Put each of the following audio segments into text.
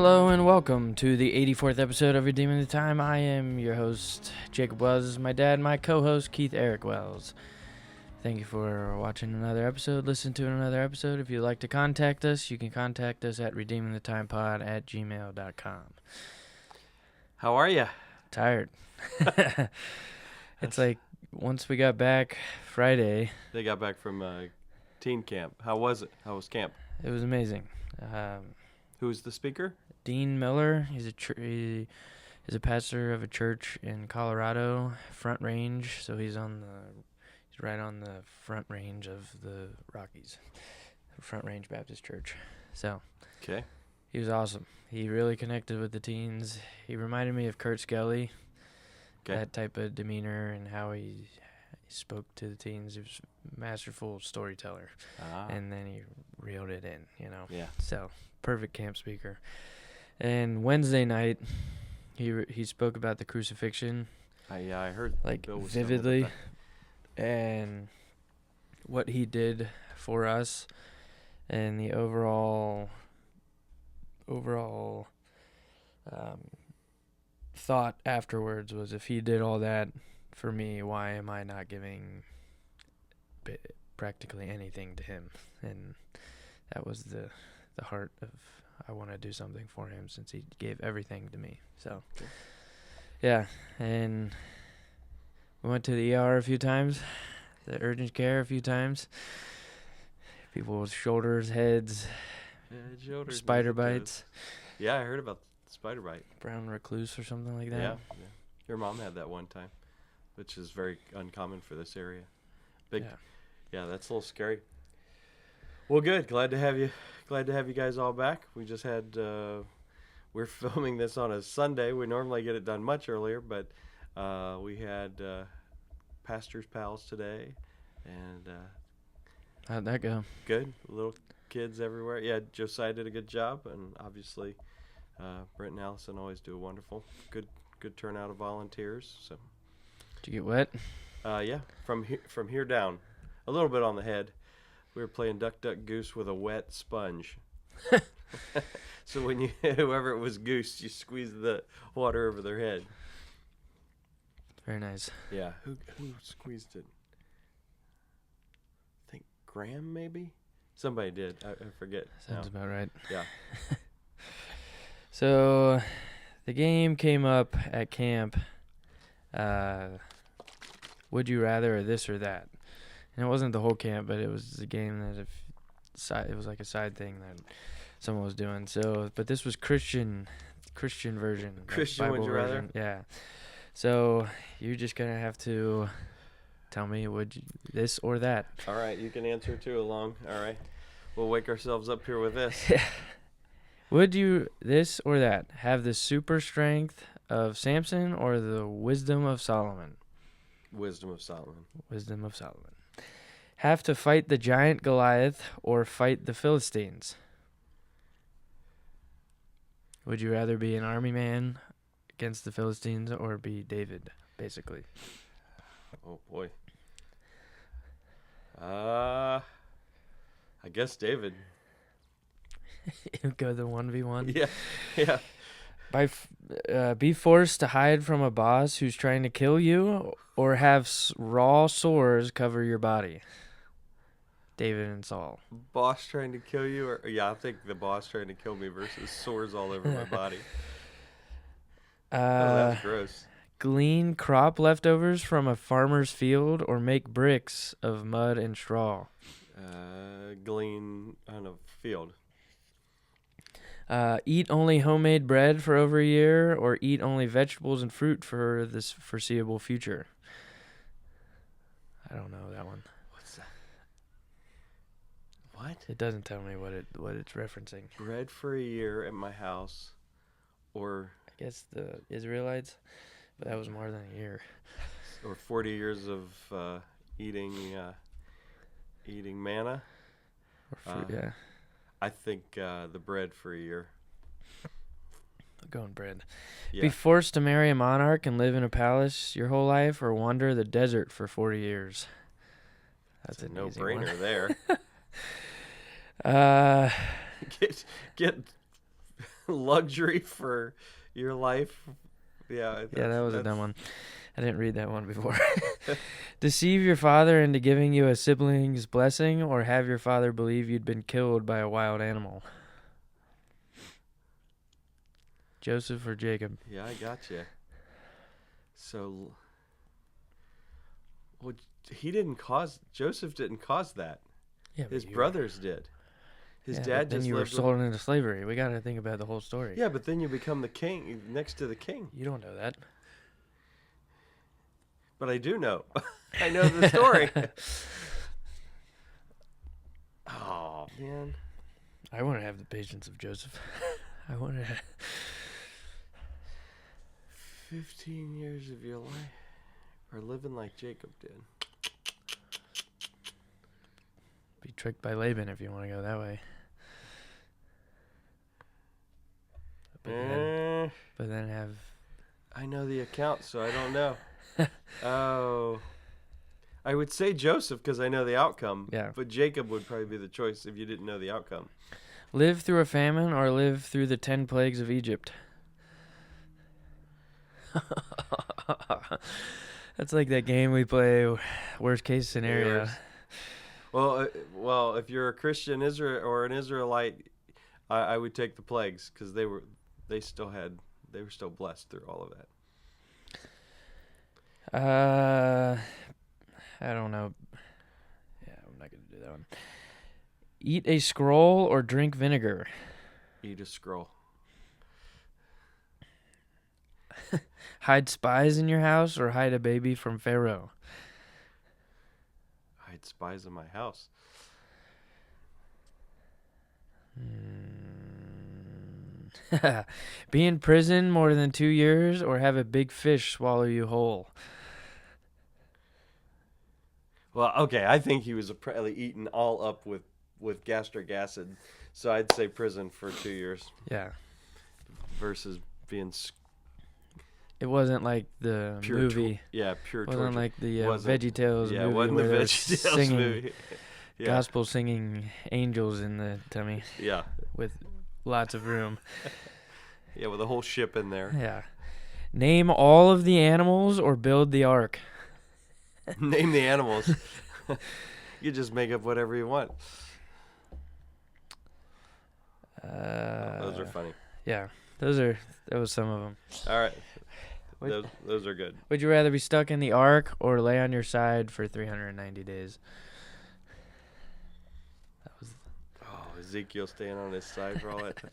Hello and welcome to the 84th episode of Redeeming the Time. I am your host, Jacob Wells. This is my dad, my co-host, Keith Eric Wells. Thank you for watching another episode, listen to another episode. If you'd like to contact us, you can contact us at redeemingthetimepod@gmail.com. How are you? Tired. It's like once we got back Friday. They got back from teen camp. How was it? How was camp? It was amazing. Who's the speaker? Dean Miller. He's a pastor of a church in Colorado, Front Range. So he's right on the Front Range of the Rockies, Front Range Baptist Church. So, okay, he was awesome. He really connected with the teens. He reminded me of Kurt Skelly. Okay. That type of demeanor and how he spoke to the teens. He was a masterful storyteller, and then he reeled it in. Yeah. So. Perfect camp speaker. And Wednesday night, he spoke about the crucifixion. I heard like Bill was vividly, and what he did for us, and the overall thought afterwards was, if he did all that for me, why am I not giving practically anything to him? And that was the heart of, I want to do something for him since he gave everything to me. So, yeah, and we went to the ER a few times, the urgent care a few times. People with shoulders, heads, spider bites. Yeah, I heard about spider bite. Brown recluse or something like that. Yeah. Your mom had that one time, which is very uncommon for this area. Yeah, that's a little scary. Well, good. Glad to have you guys all back. We just had, we're filming this on a Sunday. We normally get it done much earlier, but we had Pastor's Pals today. And how'd that go? Good. Little kids everywhere. Yeah, Josiah did a good job, and obviously Brent and Allison always do a wonderful, good turnout of volunteers. So. Did you get wet? Yeah, from here down, a little bit on the head. We were playing Duck, Duck, Goose with a wet sponge. So when whoever it was goose, you squeeze the water over their head. Very nice. Yeah. Who squeezed it? I think Graham, maybe? Somebody did. I forget. Sounds about right. Yeah. So the game came up at camp. Would you rather, or this or that? And it wasn't the whole camp, but it was a game that it was like a side thing that someone was doing. So, but this was Christian version. Christian, Bible would you version. rather? Yeah. So you're just gonna have to tell me, would you this or that? All right, you can answer too along. All right, we'll wake ourselves up here with this. Would you this or that have the super strength of Samson or the wisdom of Solomon? Wisdom of Solomon. Wisdom of Solomon. Have to fight the giant Goliath or fight the Philistines? Would you rather be an army man against the Philistines or be David, basically? Oh, boy. I guess David. Go the 1v1? Yeah. Be forced to hide from a boss who's trying to kill you, or have raw sores cover your body? David and Saul. Boss trying to kill you? Or I think the boss trying to kill me versus sores all over my body. That's gross. Glean crop leftovers from a farmer's field, or make bricks of mud and straw? Glean on a field. Eat only homemade bread for over a year, or eat only vegetables and fruit for this foreseeable future? I don't know that one. What's that? What? It doesn't tell me what it's referencing. Bread for a year at my house, or I guess the Israelites, but that was more than a year. Or 40 years of eating manna. Or fruit, yeah. I think the bread for a year. I'm going bread. Yeah. Be forced to marry a monarch and live in a palace your whole life, or wander the desert for 40 years? That's a no-brainer there. Uh, Get luxury for your life. Yeah, that was a dumb one. I didn't read that one before. Deceive your father into giving you a sibling's blessing, or have your father believe you'd been killed by a wild animal. Joseph or Jacob? Yeah, I got you. So, well, Joseph didn't cause that. Yeah, his brothers did. His dad then just you were sold into slavery. We got to think about the whole story. Yeah, but then you become the king next to the king. You don't know that. But I do know. I know the story. Oh, man. I want to have the patience of Joseph. I want to 15 years of your life. Or living like Jacob did. be tricked by Laban if you want to go that way. But then have... I know the account, so I don't know. Oh. I would say Joseph because I know the outcome. Yeah. But Jacob would probably be the choice if you didn't know the outcome. Live through a famine or live through the 10 plagues of Egypt? That's like that game we play, worst case scenario. Well, if you're a Christian or an Israelite, I would take the plagues because they were still blessed through all of that. I don't know. Yeah, I'm not going to do that one. Eat a scroll or drink vinegar? Eat a scroll. Hide spies in your house or hide a baby from Pharaoh? Hide spies in my house. Be in prison more than 2 years or have a big fish swallow you whole? Well, okay, I think he was probably eaten all up with gastric acid, so I'd say prison for 2 years. Yeah. Versus being... It wasn't like the pure movie. Pure torture. It wasn't like the movie. VeggieTales movie. Yeah, it wasn't the VeggieTales movie. Yeah. Gospel singing angels in the tummy. Yeah. With lots of room. Yeah, with a whole ship in there. Yeah. Name all of the animals or build the ark? Name the animals. You just make up whatever you want. Those are funny. Yeah. That was some of them. All right. Those are good. Would you rather be stuck in the ark or lay on your side for 390 days? Ezekiel staying on his side for all that time.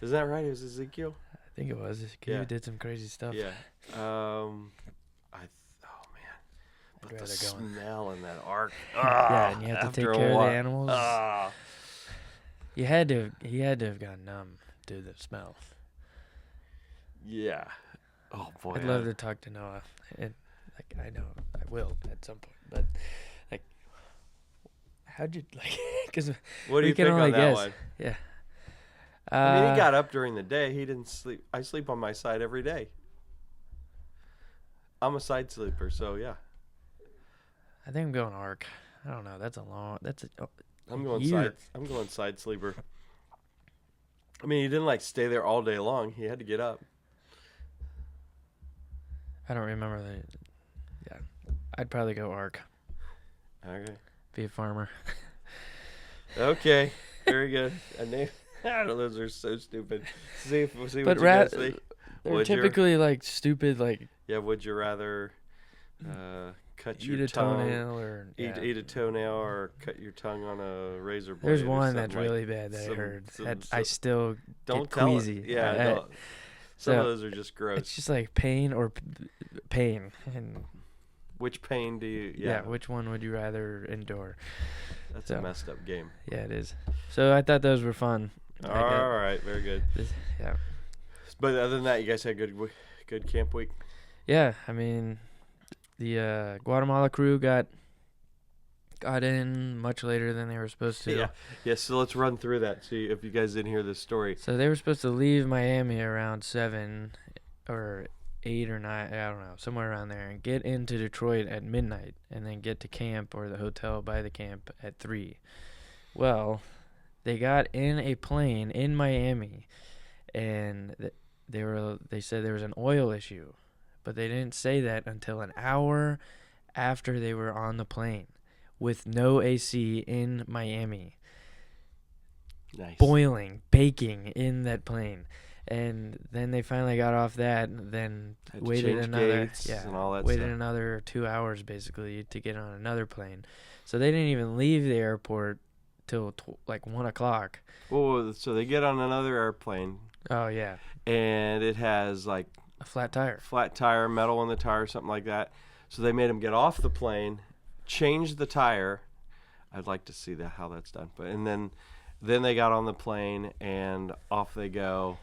Is that right? It was Ezekiel? I think it was. He did some crazy stuff. Yeah. But the smell in that ark. Yeah, and you have to take care of the animals. He had to have gone numb to the smell. Yeah. Oh boy. I'd love to talk to Noah, and I know I will at some point, but how'd you because what do you think on that one? Yeah. I mean, he got up during the day. He didn't sleep. I sleep on my side every day. I'm a side sleeper, so yeah. I think I'm going ark. I don't know. I'm going side sleeper. I mean, he didn't stay there all day long. He had to get up. I don't remember that. Yeah, I'd probably go ark. Okay. Be a farmer. Okay, very good. Those are so stupid. See what you guys say. They're typically stupid. Yeah. Would you rather cut eat your a tongue, toenail or eat a toenail, or cut your tongue on a razor blade? There's one that's really bad that I heard. I still don't get queasy. Yeah. Some of those are just gross. It's just like pain or pain. And which pain do you... Yeah, which one would you rather endure? That's a messed up game. Yeah, it is. So I thought those were fun. All right, very good. Yeah. But other than that, you guys had good camp week? Yeah, I mean, the Guatemala crew got in much later than they were supposed to. Yeah. So let's run through that. See if you guys didn't hear this story. So they were supposed to leave Miami around 7 or 8 or 9, I don't know, somewhere around there, and get into Detroit at midnight, and then get to camp or the hotel by the camp at 3. Well, They got in a plane in Miami, and they said there was an oil issue, but they didn't say that until an hour after they were on the plane with no AC in Miami. Nice. Boiling, baking in that plane. And then they finally got off that, and then waited another waited another 2 hours basically to get on another plane. So they didn't even leave the airport till like 1 o'clock. Well, so they get on another airplane. Oh yeah. And it has like a flat tire, metal in the tire, something like that. So they made them get off the plane, change the tire. I'd like to see how that's done. But and then they got on the plane and off they go.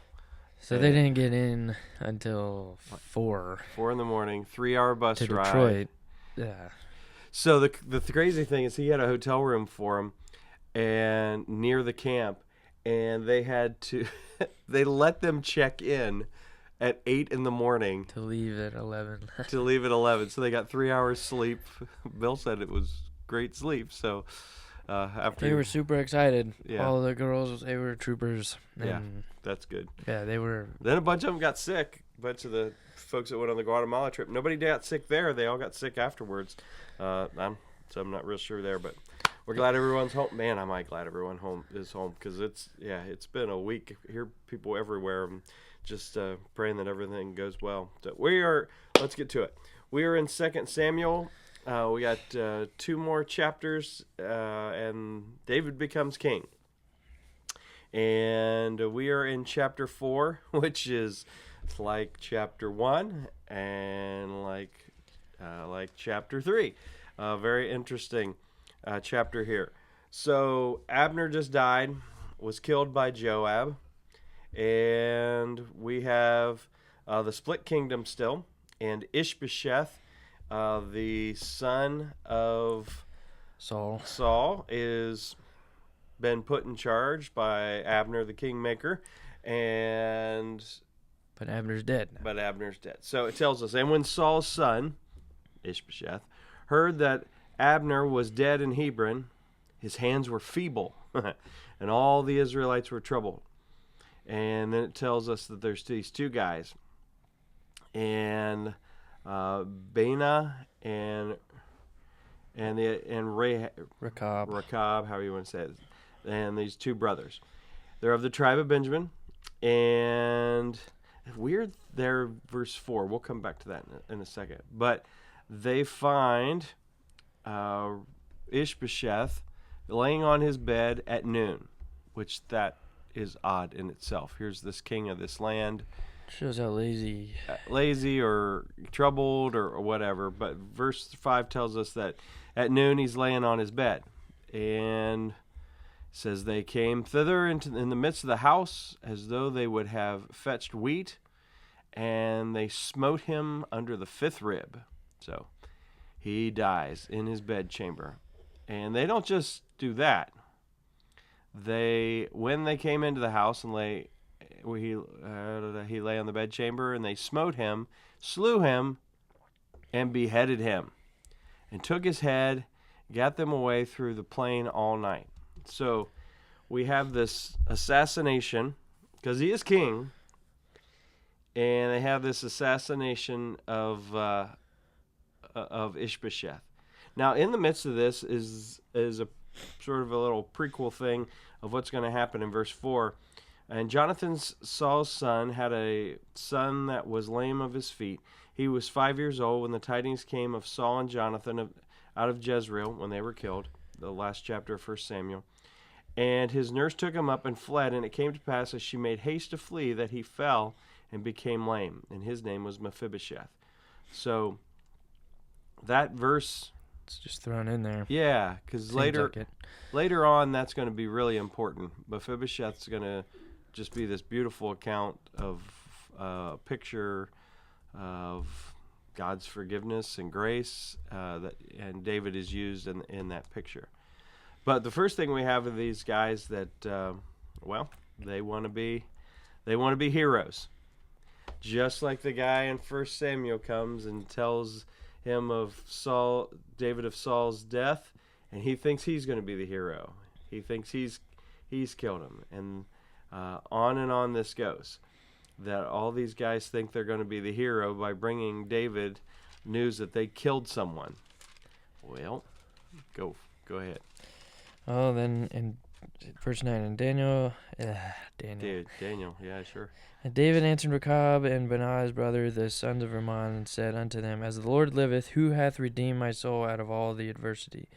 So they didn't get in until 4. 4 in the morning, 3-hour bus to ride. Detroit. Yeah. So the crazy thing is he had a hotel room for him and near the camp, and they had to they let them check in at 8 in the morning to leave at 11. So they got 3 hours sleep. Bill said it was great sleep. So after they were super excited. Yeah. All the girls, they were troopers. And yeah, that's good. Yeah, they were. Then a bunch of them got sick. A bunch of the folks that went on the Guatemala trip. Nobody got sick there. They all got sick afterwards. I'm not real sure there, but we're glad everyone's home. Man, am I glad everyone is home, because it's been a week. I hear people everywhere. I'm just praying that everything goes well. So let's get to it. We are in 2 Samuel. We got 2 more chapters, and David becomes king. And we are in chapter 4, which is like chapter 1 and like chapter 3. Very interesting chapter here. So Abner just died, was killed by Joab, and we have the split kingdom still, and Ish-Bosheth, the son of Saul is been put in charge by Abner the kingmaker, but Abner's dead. So it tells us, and when Saul's son Ish-Bosheth heard that Abner was dead in Hebron, his hands were feeble, and all the Israelites were troubled. And then it tells us that there's these 2 guys, and Baina and Rechab, however you want to say it, and these 2 brothers. They're of the tribe of Benjamin, and weird there, verse 4. We'll come back to that in a second. But they find Ish-Bosheth laying on his bed at noon, which that is odd in itself. Here's this king of this land. Shows how lazy or troubled or whatever. But verse 5 tells us that at noon he's laying on his bed. And says they came thither in the midst of the house as though they would have fetched wheat, and they smote him under the 5th rib. So he dies in his bedchamber. And they don't just do that. When they came into the house and he lay on the bedchamber, and they smote him, slew him, and beheaded him, and took his head, got them away through the plain all night. So we have this assassination, because he is king, and they have this assassination of Ish-Bosheth. Now, in the midst of this is a sort of a little prequel thing of what's going to happen in verse 4. And Jonathan, Saul's son, had a son that was lame of his feet. He was 5 years old when the tidings came of Saul and Jonathan out of Jezreel when they were killed, the last chapter of 1 Samuel. And his nurse took him up and fled, and it came to pass as she made haste to flee that he fell and became lame, and his name was Mephibosheth. So that verse... It's just thrown in there. Yeah, because later on that's going to be really important. Mephibosheth's going to just be this beautiful account of picture of God's forgiveness and grace, and David is used in that picture. But the first thing we have of these guys that, they want to be heroes. Just like the guy in 1 Samuel comes and tells him of David of Saul's death, and he thinks he's going to be the hero. He thinks he's he's killed him. And on this goes. That all these guys think they're going to be the hero by bringing David news that they killed someone. Well, go ahead. Oh, then in verse 9, and Daniel, Daniel, yeah, sure. And David answered Rechab and Benaiah his brother, the sons of Rimmon, and said unto them, As the Lord liveth, who hath redeemed my soul out of all the adversity?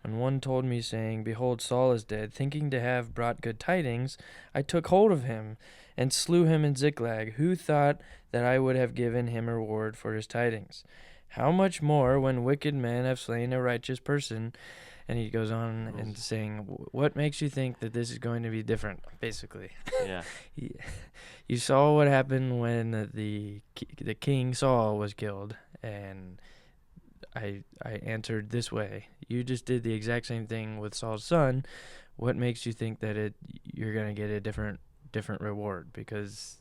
When one told me, saying, Behold, Saul is dead, thinking to have brought good tidings, I took hold of him, and slew him in Ziklag. Who thought that I would have given him a reward for his tidings? How much more when wicked men have slain a righteous person? And he goes on and saying, what makes you think that this is going to be different, basically? Yeah. You saw what happened when the king Saul was killed, and I answered this way. You just did the exact same thing with Saul's son. What makes you think that you're going to get a different reward? Because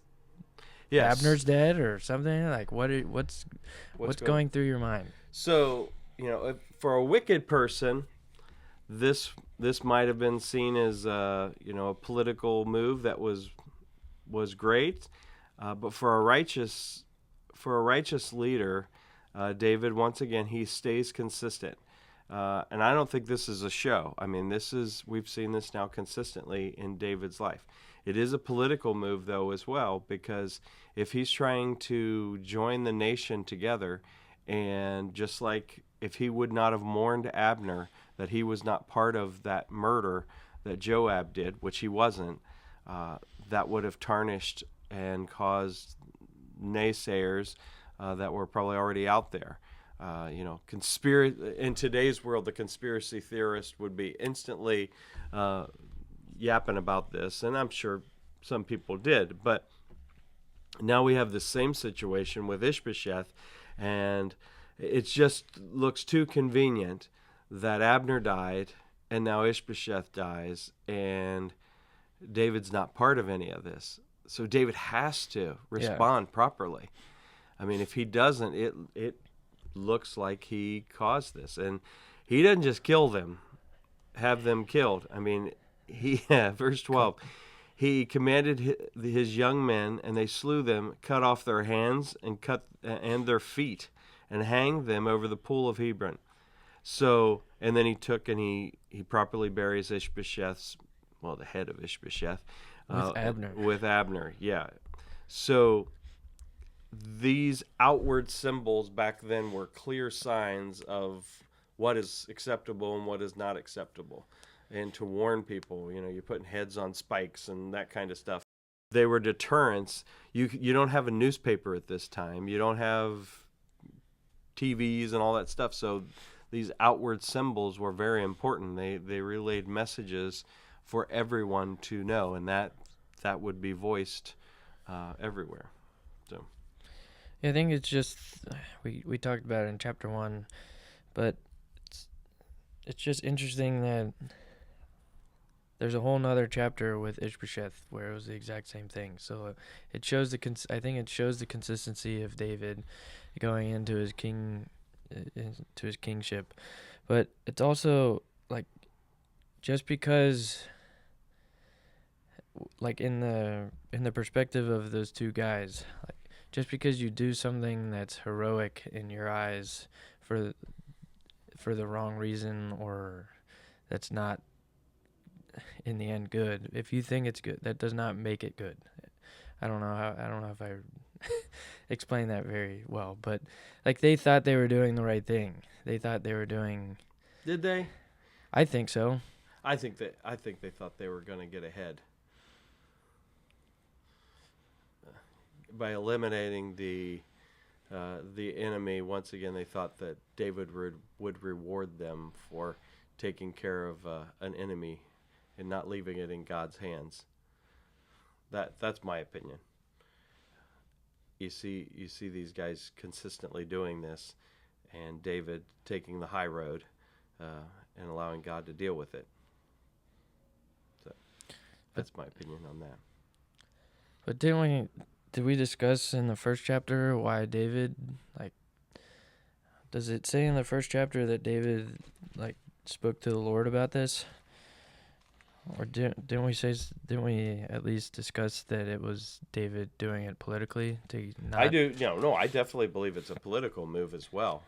Abner's dead or something? Like what's going through your mind? So, for a wicked person, this might have been seen as a political move that was great, but for a righteous leader, David, once again, he stays consistent, and I don't think this is a show. I mean, we've seen this now consistently in David's life. It is a political move, though, as well, because if he's trying to join the nation together, and just like if he would not have mourned Abner, that he was not part of that murder that Joab did, which he wasn't, that would have tarnished and caused naysayers that were probably already out there. In today's world, the conspiracy theorist would be instantly yapping about this, and I'm sure some people did. But now we have the same situation with Ish-Bosheth, and it just looks too convenient that Abner died, and now Ish-Bosheth dies, and David's not part of any of this. So David has to respond properly. I mean, if he doesn't, it looks like he caused this. And he doesn't just kill them, have them killed. I mean, verse 12, he commanded his young men, and they slew them, cut off their hands and their feet, and hanged them over the pool of Hebron. So, and then he took and he properly buries Ish-Bosheth's, the head of Ish-Bosheth. With Abner, yeah. So these outward symbols back then were clear signs of what is acceptable and what is not acceptable. And to warn people, you're putting heads on spikes and that kind of stuff. They were deterrents. You don't have a newspaper at this time. You don't have TVs and all that stuff. So these outward symbols were very important. They relayed messages for everyone to know, and that would be voiced everywhere. So, yeah, I think it's just we talked about it in chapter 1, but it's just interesting that there's a whole nother chapter with Ish-Bosheth where it was the exact same thing. So it shows I think it shows the consistency of David going into his kingship, but it's also like just because, like in the perspective of those two guys, like just because you do something that's heroic in your eyes for the wrong reason, or that's not in the end good, if you think it's good, that does not make it good. I don't know if I explained that very well, but like they thought they were doing the right thing. They thought they were doing. Did they? I think so. I think they thought they were going to get ahead by eliminating the enemy. Once again, they thought that David would reward them for taking care of an enemy and not leaving it in God's hands. That's my opinion. You see these guys consistently doing this, and David taking the high road and allowing God to deal with it. So that's my opinion on that. But did we discuss in the first chapter why David, like, does it say in the first chapter that David, like, spoke to the Lord about this? Or didn't we at least discuss that it was David doing it politically to not? I do. No, I definitely believe it's a political move as well.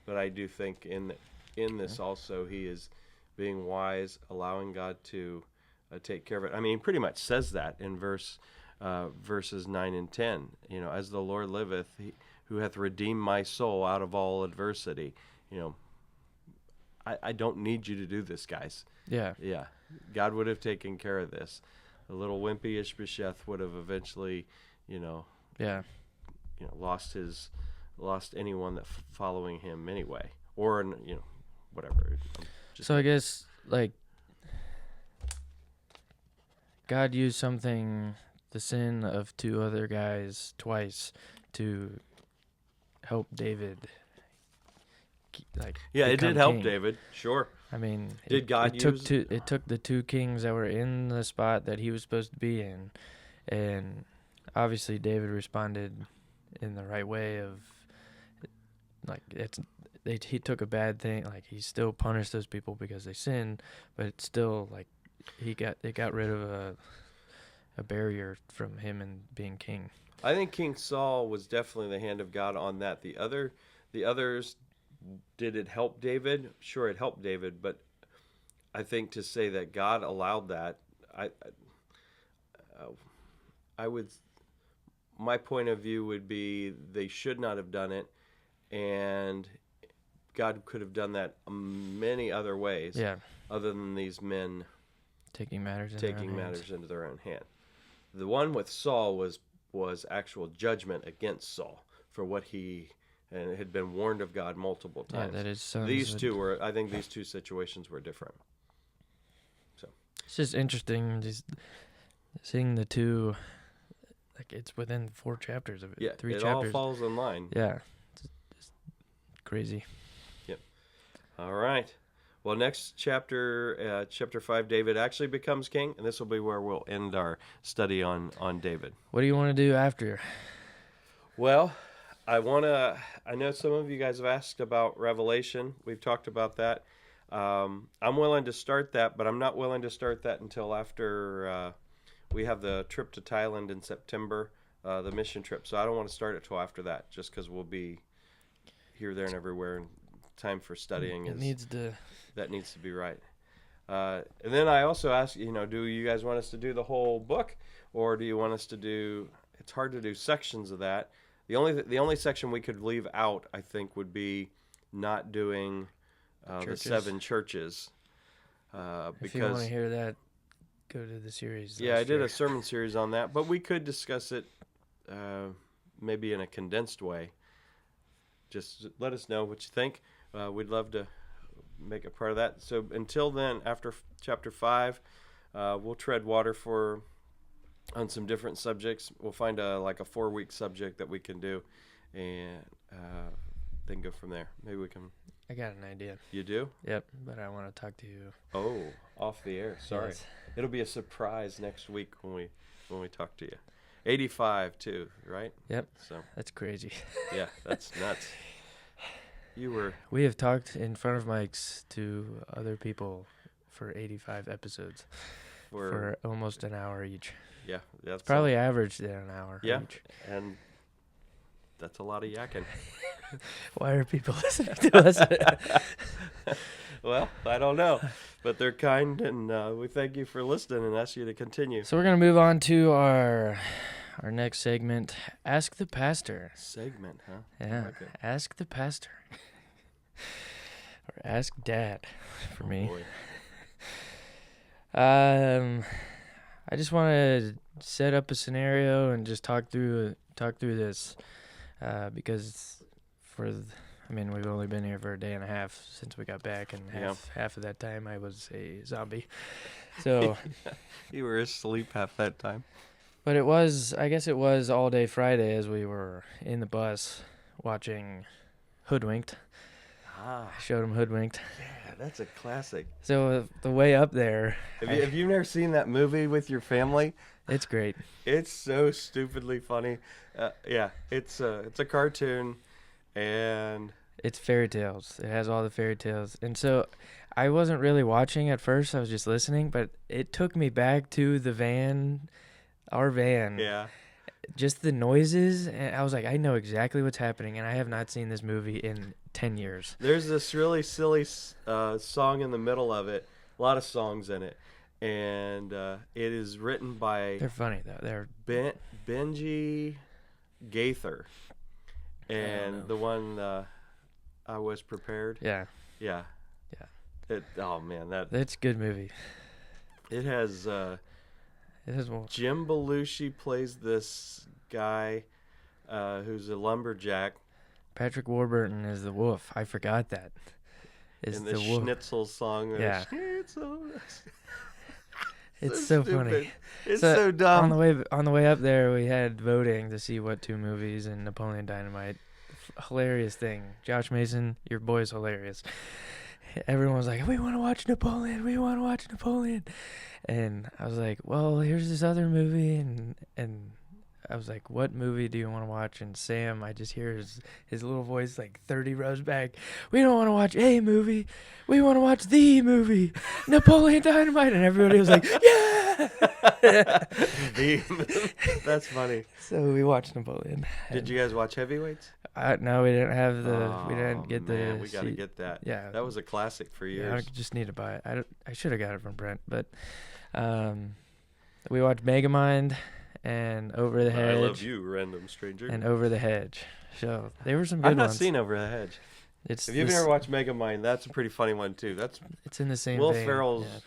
But I do think in this also he is being wise, allowing God to take care of it. I mean, he pretty much says that in verses 9 and 10. As the Lord liveth, who hath redeemed my soul out of all adversity. I don't need you to do this, guys. Yeah. Yeah. God would have taken care of this. The little wimpy Ish-Bosheth would have eventually, lost anyone that following him anyway, or whatever. So I guess God used the sin of two other guys twice to help David. It did help king. David. Sure. I mean, it took the two kings that were in the spot that he was supposed to be in, and obviously David responded in the right way of he took a bad thing, he still punished those people because they sinned, but it's still it got rid of a barrier from him and being king. I think King Saul was definitely the hand of God on that. The others, did it help David? Sure, it helped David, but I think to say that God allowed that, I would. My point of view would be they should not have done it, and God could have done that many other ways. Yeah. Other than these men taking matters into their own hand. The one with Saul was actual judgment against Saul for what he had been warned of God multiple times. Yeah, that his sons I think these two situations were different. So it's just interesting seeing the two. It's within 4 chapters of it. Yeah, 3 it chapters. all falls in line. Yeah, it's crazy. Yep. All right. Well, next chapter, chapter 5, David actually becomes king, and this will be where we'll end our study on David. What do you want to do after? Well, I know some of you guys have asked about Revelation. We've talked about that. I'm willing to start that, but I'm not willing to start that until after we have the trip to Thailand in September, the mission trip. So I don't want to start it till after that, just because we'll be here, there, and everywhere, and time for studying that needs to be right. And then I also ask, do you guys want us to do the whole book, or do you want us to do? It's hard to do sections of that. The only section we could leave out, I think, would be not doing the 7 churches. Because if you want to hear that, go to the series. Yeah, I did a sermon series on that, but we could discuss it maybe in a condensed way. Just let us know what you think. We'd love to make a part of that. So until then, after chapter 5, we'll tread water on some different subjects. We'll find a 4-week subject that we can do, and then go from there. Maybe we can. I got an idea. You do? Yep, but I want to talk to you. Oh, off the air. Sorry. Yes. It'll be a surprise next week when we talk to you. 85 too, right? Yep. So that's crazy. Yeah, that's nuts. We have talked in front of mics to other people for 85 episodes for almost an hour each. Yeah, that's probably averaged at an hour. Yeah, each. And that's a lot of yakking. Why are people listening to us? Well, I don't know, but they're kind, and we thank you for listening and ask you to continue. So we're gonna move on to our next segment, Ask the Pastor. Segment, huh? Yeah, Okay. Ask the Pastor. Or Ask Dad for me. Boy. I just want to set up a scenario and just talk through this, because we've only been here for a day and a half since we got back, and half of that time I was a zombie. So you were asleep half that time. But I guess it was all day Friday as we were in the bus watching Hoodwinked. I showed him Hoodwinked. Yeah, that's a classic. So the way up there. Have you never seen that movie with your family? It's great. It's so stupidly funny. Yeah, it's a cartoon, and It's fairy tales. It has all the fairy tales. And so I wasn't really watching at first. I was just listening, but it took me back to our van. Yeah. Just the noises, and I was like, I know exactly what's happening, and I have not seen this movie in 10 years. There's this really silly song in the middle of it. A lot of songs in it. And it is written by... They're funny, though. They're Benji Gaither. And the one... I Was Prepared. Yeah. Yeah. Oh man, it's a good movie. It has Jim Belushi plays this guy who's a lumberjack. Patrick Warburton is the wolf. I forgot that. In the Schnitzel song. Yeah. Schnitzel. It's so funny. It's so dumb. On the way up there, we had voting to see what two movies and Napoleon Dynamite. Hilarious thing. Josh Mason, your boy's hilarious. Everyone was like, we want to watch Napoleon. We want to watch Napoleon. And I was like, well, here's this other movie. And I was like, what movie do you want to watch? And Sam, I just hear his little voice like 30 rows back. We don't want to watch a movie. We want to watch the movie, Napoleon Dynamite. And everybody was like, yeah. The movie. That's funny. So we watched Napoleon. Did you guys watch Heavyweights? No, we didn't have we didn't get man, we got to get that. Yeah. That was a classic for years. Yeah, I just need to buy it. I should have got it from Brent, but we watched Megamind and Over the Hedge. I Love You, Random Stranger. And Over the Hedge. So they were some good ones. I've not seen Over the Hedge. If you've ever watched Megamind, that's a pretty funny one too. It's in the same Will vein. Ferrell's. Yeah.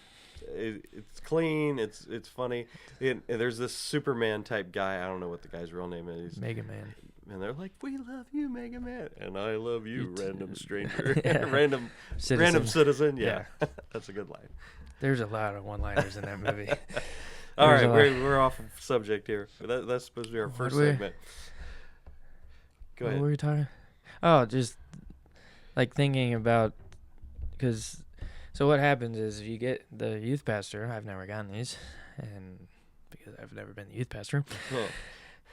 It's clean. It's funny. There's this Superman type guy. I don't know what the guy's real name is. Mega Man. And they're like, "We love you, Mega Man," and I love you, random stranger, Yeah. random citizen. Yeah, that's a good line. There's a lot of one-liners in that movie. All right, we're off of subject here. That's supposed to be our first segment. Go ahead. What were we talking? Oh, just like thinking about because. So what happens is you get the youth pastor. I've never gotten these, and because I've never been the youth pastor. Oh.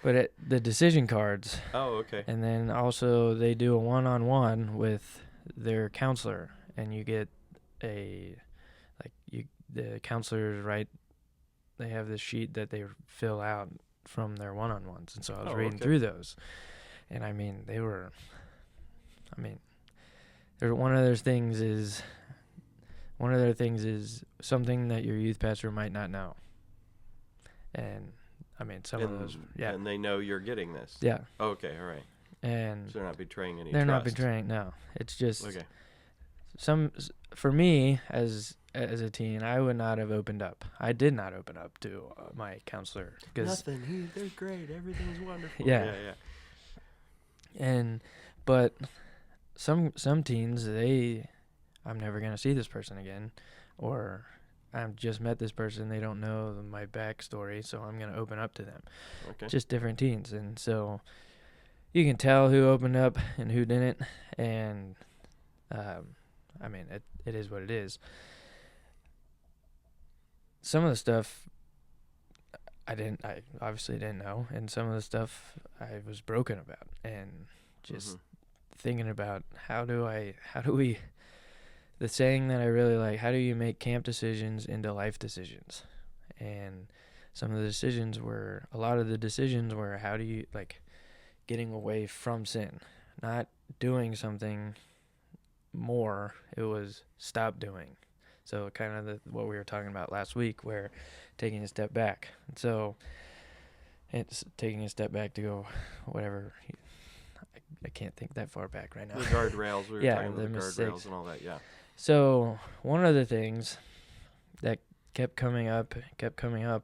But the decision cards. Oh, okay. And then also they do a one-on-one with their counselor, and you get the counselors write. They have this sheet that they fill out from their one-on-ones, and so I was reading through those, and I mean one of their things is something that your youth pastor might not know, and. I mean, some of those, yeah. And they know you're getting this. Yeah. Okay, all right. And so they're not betraying any They're trust. not betraying, no. It's just okay. For me, as a teen, I would not have opened up. I did not open up to my counselor. Nothing. They're great. Everything's wonderful. Yeah. But some teens, I'm never going to see this person again, or I've just met this person, they don't know my backstory, so I'm going to open up to them. Okay. Just different teens. And so you can tell who opened up and who didn't. And, it is what it is. Some of the stuff I obviously didn't know. And some of the stuff I was broken about. And just thinking about the saying that I really like, how do you make camp decisions into life decisions? And a lot of the decisions were how do you, getting away from sin, not doing something more, it was stop doing. So kind of what we were talking about last week, where taking a step back. And so it's taking a step back to go, whatever. I can't think that far back right now. The guardrails, we were talking about the guardrails and all that, yeah. So one of the things that kept coming up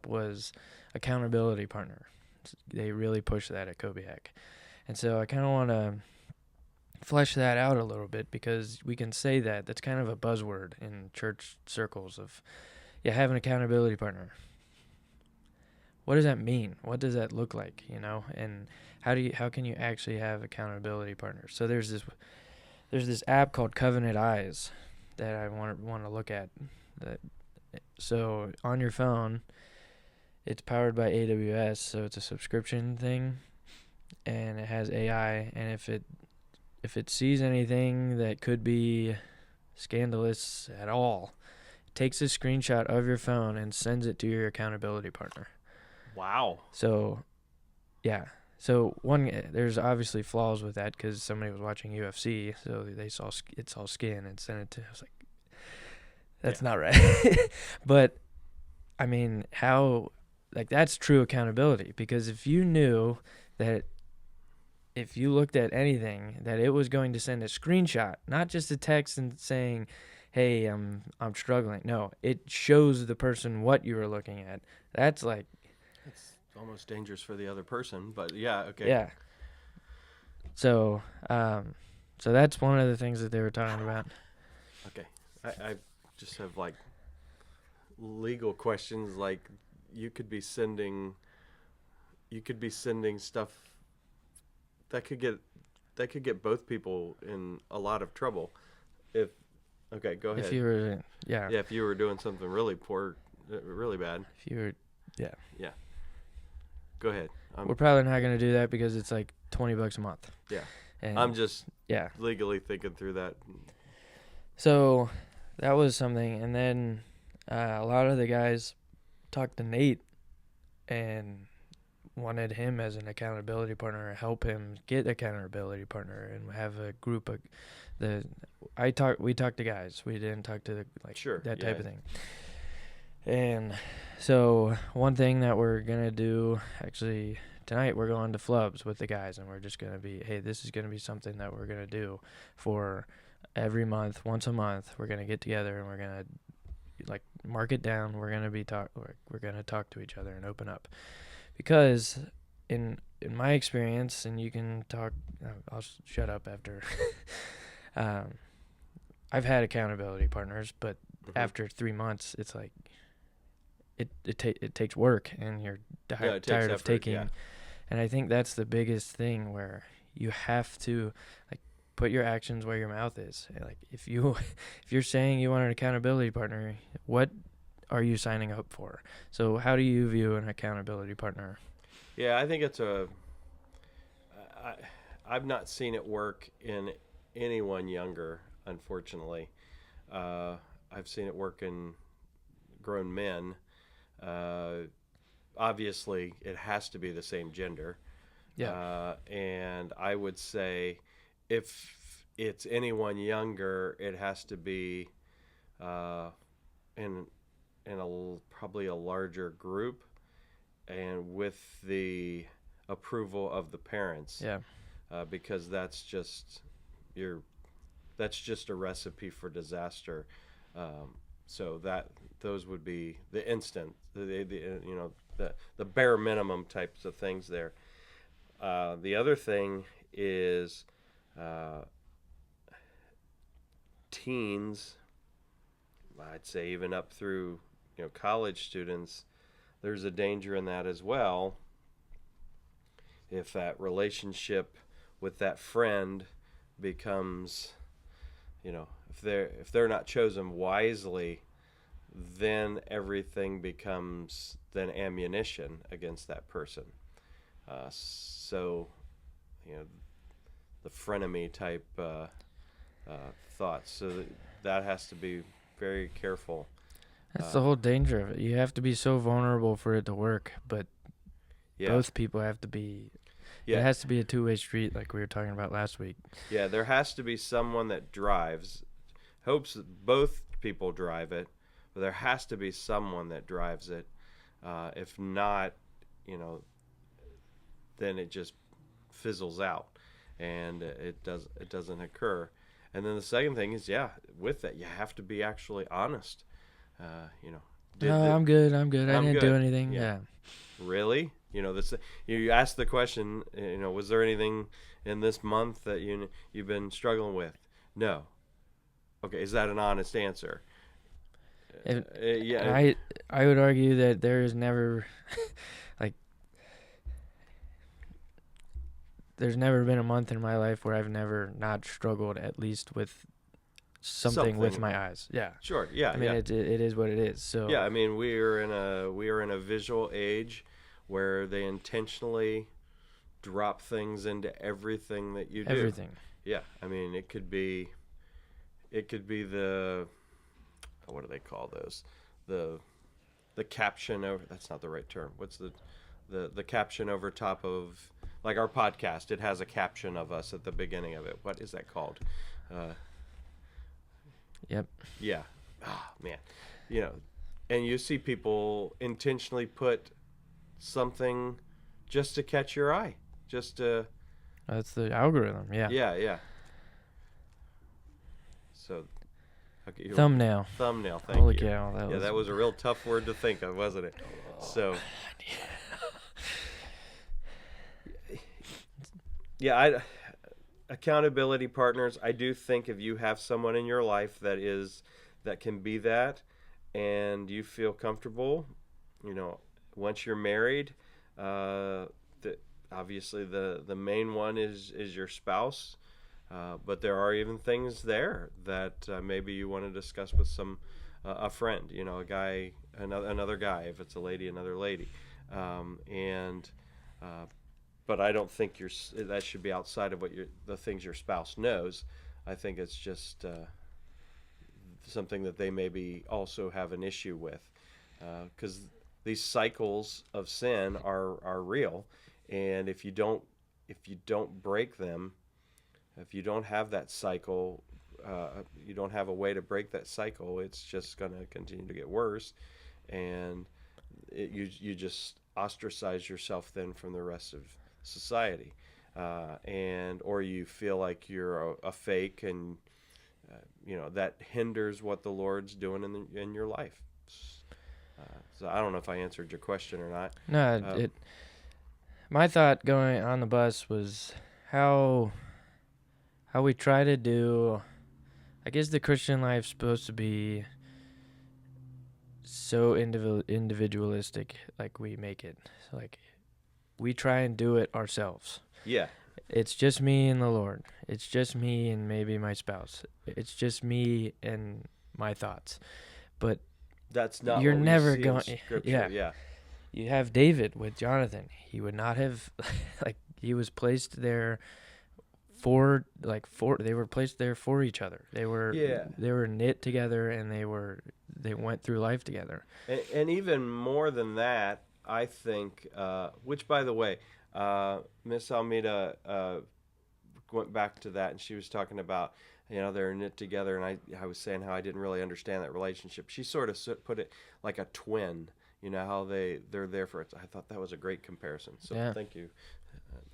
was accountability partner. They really push that at Kobiak. And so I kind of want to flesh that out a little bit, because we can say that's kind of a buzzword in church circles of, have an accountability partner. What does that mean? What does that look like, And how can you actually have accountability partners? So there's this app called Covenant Eyes that I want to look at. So on your phone, it's powered by AWS, so it's a subscription thing, and it has AI. And if it sees anything that could be scandalous at all, it takes a screenshot of your phone and sends it to your accountability partner. Wow. So, yeah. So there's obviously flaws with that because somebody was watching UFC, so they saw skin and sent it to. I was like, that's not right. But I mean, that's true accountability, because if you knew that if you looked at anything that it was going to send a screenshot, not just a text and saying, "Hey, I'm struggling." No, it shows the person what you were looking at. That's almost dangerous for the other person, but yeah, okay. Yeah. So, so that's one of the things that they were talking about. Okay. I just have like legal questions. Like, you could be sending stuff that could get both people in a lot of trouble. Okay, go ahead. If you were, yeah, if you were doing something really poor, really bad. If you were, yeah. Go ahead. We're probably not going to do that because it's like $20 a month. Yeah. And I'm just legally thinking through that. So that was something. And then a lot of the guys talked to Nate and wanted him as an accountability partner, help him get accountability partner, and have a group of we talked to guys. We didn't talk to that type of thing. And so one thing that we're going to do, actually tonight, we're going to Flubs with the guys, and we're just going to hey, this is going to be something that we're going to do for every month, once a month. We're going to get together and we're going to mark it down. We're going to we're going to talk to each other and open up, because in my experience, and you can talk, I'll shut up after. I've had accountability partners, but after 3 months, it's like, it takes work, and you're tired of taking. Yeah. And I think that's the biggest thing, where you have to put your actions where your mouth is. Like, if you're saying you want an accountability partner, what are you signing up for? So how do you view an accountability partner? Yeah, I think I've not seen it work in anyone younger, unfortunately. I've seen it work in grown men. Obviously, it has to be the same gender. Yeah. And I would say, if it's anyone younger, it has to be in probably a larger group, and with the approval of the parents. Yeah. Because that's just a recipe for disaster. So those would be the instant, the bare minimum types of things there. The other thing is teens, I'd say even up through college students, there's a danger in that as well. If that relationship with that friend becomes, if they're not chosen wisely, then everything becomes then ammunition against that person. So, the frenemy type thoughts. So that has to be very careful. That's the whole danger of it. You have to be so vulnerable for it to work, but both people have to be. Yeah. It has to be a two-way street, like we were talking about last week. Yeah, there has to be someone that drives. Hopes that both people drive it, but there has to be someone that drives it. If not, then it just fizzles out, and it doesn't occur. And then the second thing is, with that, you have to be actually honest. I'm good. I didn't do anything. Yeah. Really? You asked the question, was there anything in this month that you've been struggling with? No. Okay, is that an honest answer? Yeah. I would argue that there is never, there's never been a month in my life where I've never not struggled at least with something with my eyes. Yeah. Sure. Yeah. I mean, it is what it is. So. Yeah. I mean, we are in a visual age where they intentionally drop things into everything that you do. Everything. Yeah, I mean, it could be the, what do they call those? The caption over, that's not the right term. What's the caption over top of, like, our podcast? It has a caption of us at the beginning of it. What is that called? Yep. Yeah. Man. You know, and you see people intentionally put something just to catch your eye, just to. That's the algorithm. Yeah. Yeah. So. Okay, Thumbnail. Thumbnail. Thank Holy you. cow, That was a real tough word to think of, wasn't it? So. Yeah, accountability partners. I do think if you have someone in your life that can be that, and you feel comfortable, once you're married, obviously the main one is your spouse, but there are even things there that maybe you want to discuss with a friend, a guy, another guy. If it's a lady, another lady, and. But I don't think that should be outside of the things your spouse knows. I think it's just something that they maybe also have an issue with, because these cycles of sin are real, and if you don't break them, if you don't have that cycle, you don't have a way to break that cycle, it's just going to continue to get worse, and you just ostracize yourself then from the rest of society, or you feel like you're a fake, and that hinders what the Lord's doing in your life. So I don't know if I answered your question or not. No, my thought going on the bus was how we try to do. I guess the Christian life's supposed to be so individualistic, like we make it. So, like, we try and do it ourselves. Yeah. It's just me and the Lord. It's just me and maybe my spouse. It's just me and my thoughts. But that's not you're what never we see in Scripture. Yeah. You have David with Jonathan. He would not have he was placed there they were placed there for each other. They were knit together, and they went through life together. And even more than that, I think, which, by the way, Miss Almeida went back to that, and she was talking about, they're knit together, and I was saying how I didn't really understand that relationship. She sort of put it like a twin, how they're there for it. I thought that was a great comparison. So Thank you,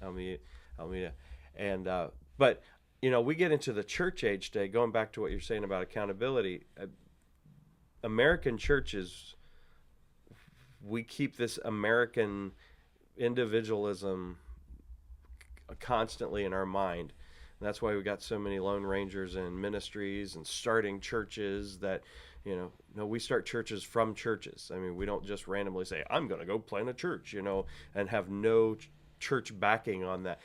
Almeida. And but we get into the church age today. Going back to what you're saying about accountability, American churches, we keep this American individualism constantly in our mind. And that's why we got so many Lone Rangers and ministries and starting churches that, we start churches from churches. I mean, we don't just randomly say, I'm going to go plant a church, and have no church backing on that.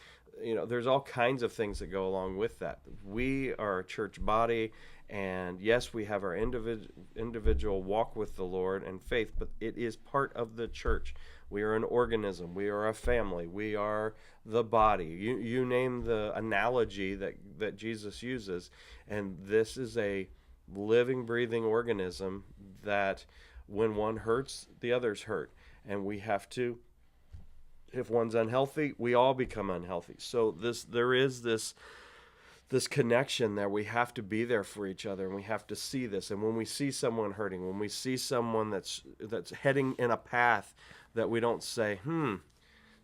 There's all kinds of things that go along with that. We are a church body, and yes, we have our individual walk with the Lord and faith, but it is part of the church. We are an organism. We are a family. We are the body. You name the analogy that Jesus uses, and this is a living, breathing organism that when one hurts, the others hurt. And we have to, if one's unhealthy, we all become unhealthy. So there is this connection that we have to be there for each other, and we have to see this. And when we see someone hurting, when we see someone that's heading in a path that we don't say,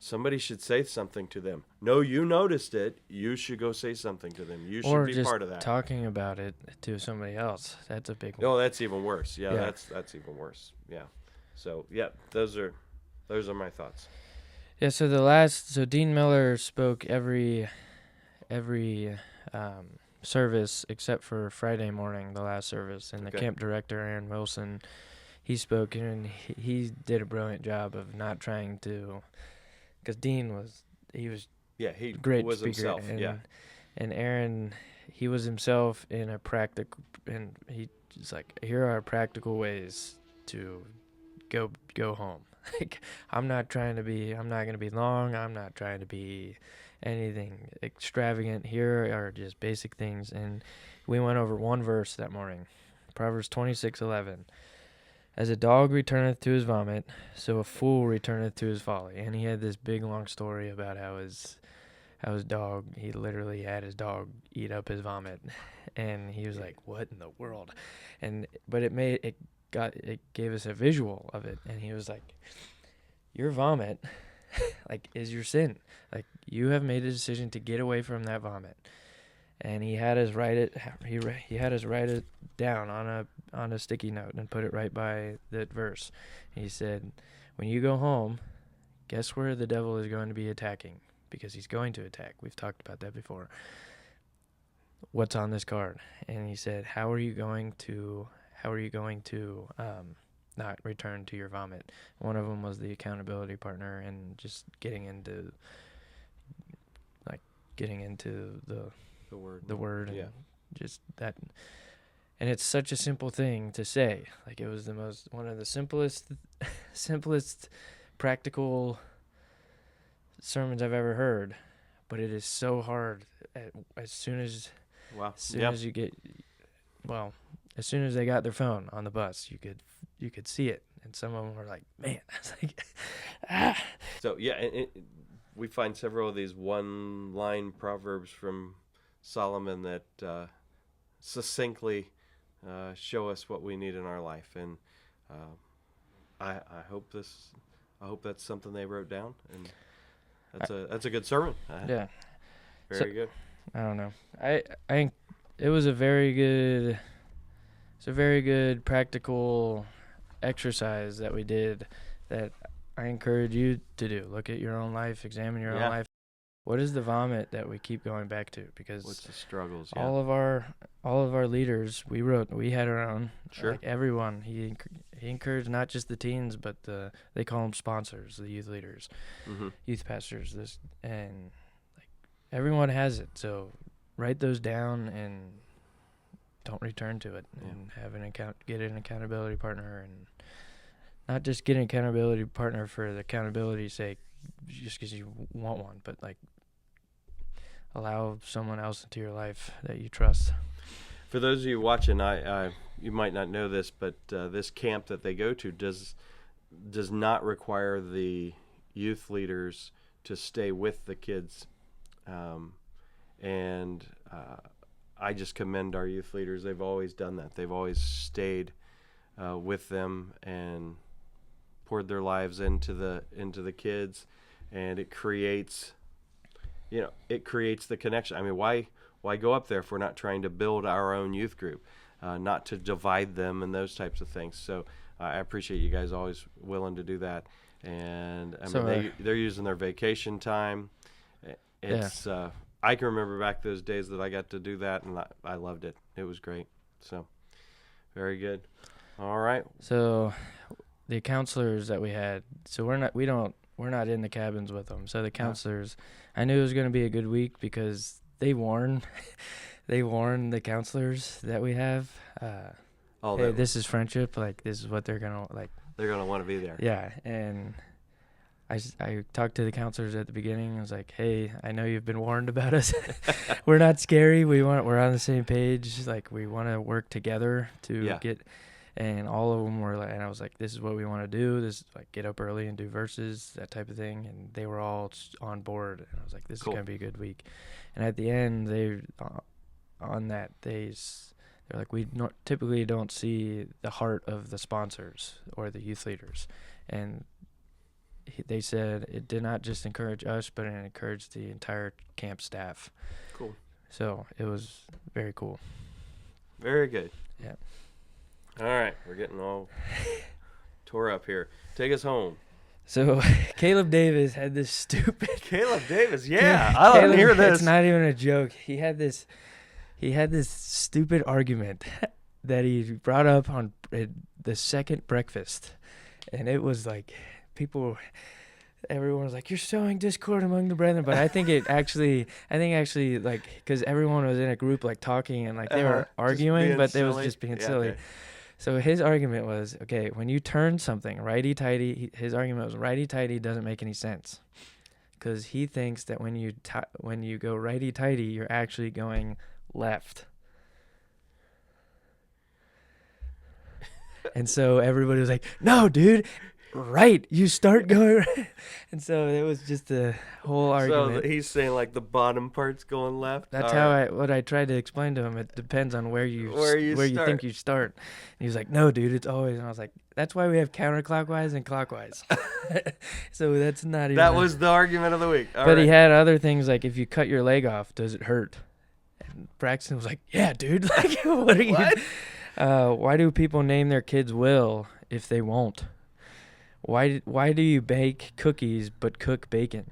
somebody should say something to them. No, you noticed it. You should go say something to them. You should be part of that. Or just talking about it to somebody else. That's a big one. Oh, that's even worse. Yeah. That's even worse. Yeah. So, those are my thoughts. Yeah, so Dean Miller spoke every service except for Friday morning, the last service, and the camp director, Aaron Wilson, he spoke, and he did a brilliant job of not trying to, because Dean was great was speaker, himself, and Aaron, he was himself in a practical, and he was like, here are practical ways to go home. Like, I'm not going to be long. I'm not trying to be anything extravagant. Here are just basic things. And we went over one verse that morning, Proverbs 26:11. As a dog returneth to his vomit, so a fool returneth to his folly. And he had this big long story about how his dog, he literally had his dog eat up his vomit. And he was like, what in the world? But it gave us a visual of it. And he was like, your vomit like is your sin. Like, you have made a decision to get away from that vomit. And he had us write it down on a sticky note and put it right by that verse. He said, when you go home, guess where the devil is going to be attacking? Because he's going to attack. We've talked about that before. What's on this card? And he said, how are you going to not return to your vomit? One of them was the accountability partner, and just getting into the word, and just that. And it's such a simple thing to say. Like, it was one of the simplest practical sermons I've ever heard, but it is so hard as soon as they got their phone on the bus, you could see it, and some of them were like, man, I was like, ah. So we find several of these one-line proverbs from Solomon that succinctly show us what we need in our life, and I hope that's something they wrote down, and that's a good sermon. Yeah, very good. I don't know. I think it was a very good practical exercise that we did, that I encourage you to do. Look at your own life, examine your own life. What is the vomit that we keep going back to? Because what's the struggles? All of our leaders, we had our own. Sure. Like everyone, he encouraged not just the teens, but they call them sponsors, the youth leaders, youth pastors. And like everyone has it. So write those down and don't return to it, and get an accountability partner, and not just get an accountability partner for the accountability's sake, just because you want one, but like allow someone else into your life that you trust. For those of you watching, you might not know this, but this camp that they go to does not require the youth leaders to stay with the kids, and I just commend our youth leaders. They've always done that. They've always stayed with them and poured their lives into the kids, and it creates the connection. I mean, why go up there if we're not trying to build our own youth group, not to divide them and those types of things? So I appreciate you guys always willing to do that. And they're using their vacation time. It's I can remember back those days that I got to do that, and I loved it. It was great. So very good. All right. So the counselors that we had, so we're not in the cabins with them. So the counselors, I knew it was going to be a good week because they warn the counselors that we have, hey, this is friendship. Like, this is what they're going to like. They're going to want to be there. Yeah. And I talked to the counselors at the beginning. I was like, hey, I know you've been warned about us. We're not scary. We're on the same page. Like, we want to work together to get. And all of them were like, and I was like, this is what we want to do. This is like, get up early and do verses, that type of thing. And they were all on board. And I was like, this is going to be a good week. And at the end, they're like, we typically don't see the heart of the sponsors or the youth leaders. And they said it did not just encourage us, but it encouraged the entire camp staff. Cool. So it was very cool. Very good. Yeah. All right, we're getting all tore up here. Take us home. So Caleb Davis had this stupid. Caleb Davis, yeah, I don't hear this. It's not even a joke. He had this stupid argument that he brought up on the second breakfast, and it was like everyone was like, "You're sowing discord among the brethren," but I think actually, like, because everyone was in a group like talking and like they were arguing, but they was just being silly. Okay. So his argument was, okay, when you turn something righty-tighty, his argument was righty-tighty doesn't make any sense. because he thinks that when you go righty-tighty, you're actually going left. And so everybody was like, "No, dude, right. You start going right." And so it was just a whole argument. So he's saying like the bottom part's going left. That's what I tried to explain to him. It depends on where you think you start. And he was like, "No, dude, it's always." And I was like, "That's why we have counterclockwise and clockwise." So that's not even. That was the argument of the week. But he had other things like, if you cut your leg off, does it hurt? And Braxton was like, "Yeah, dude. Like, what are you? Why do people name their kids Will if they won't? Why do you bake cookies but cook bacon?"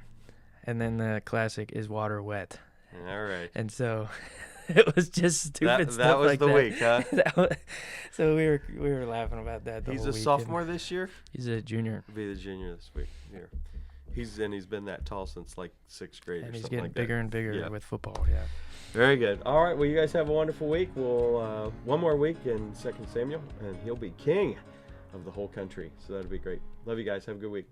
And then the classic, "Is water wet?" All right. And so it was just stupid stuff that was like the that. week, huh? So we were laughing about that. He's a sophomore this year. He's a junior. He'll be the junior this week. Here, he's been that tall since like 6th grade. And or he's something getting like bigger that. and bigger with football. Yeah. Very good. All right. Well, you guys have a wonderful week. We'll one more week in 2 Samuel, and he'll be king of the whole country. So that'll be great. Love you guys. Have a good week.